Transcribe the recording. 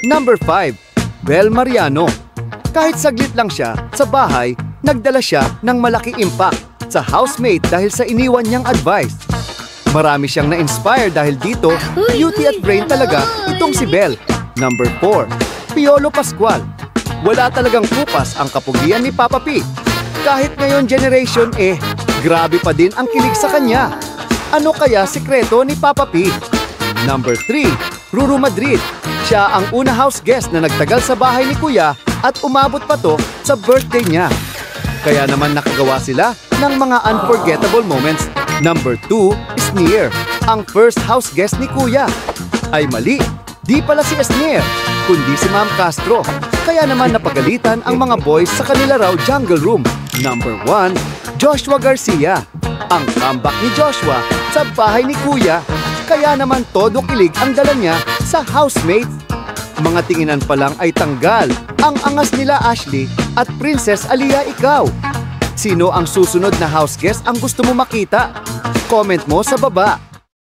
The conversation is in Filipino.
Number 5. Bel Mariano. Kahit saglit lang siya sa bahay, nagdala siya ng malaking impact sa housemate dahil sa iniwan niyang advice. Marami siyang na-inspire dahil dito, beauty at brain talaga itong si Bel. Number 4. Piolo Pascual. Wala talagang kupas ang kapugian ni Papa P. Kahit ngayon generation grabe pa din ang kilig sa kanya. Ano kaya sikreto ni Papa P? Number 3. Ruru Madrid. Siya ang una house guest na nagtagal sa bahay ni Kuya at umabot pa to sa birthday niya. Kaya naman nakagawa sila ng mga unforgettable moments. Number 2, Esnier. Ang first house guest ni Kuya. Ay mali, di pala si Esnier, kundi si Ma'am Castro. Kaya naman napagalitan ang mga boys sa kanila raw jungle room. Number 1, Joshua Garcia. Ang comeback ni Joshua sa bahay ni Kuya. Kaya naman todo kilig ang dala niya sa housemates. Mga tinginan pa lang ay tanggal ang angas nila Ashley at Princess Aliyah. Ikaw, sino ang susunod na house guest ang gusto mo makita? Comment mo sa baba.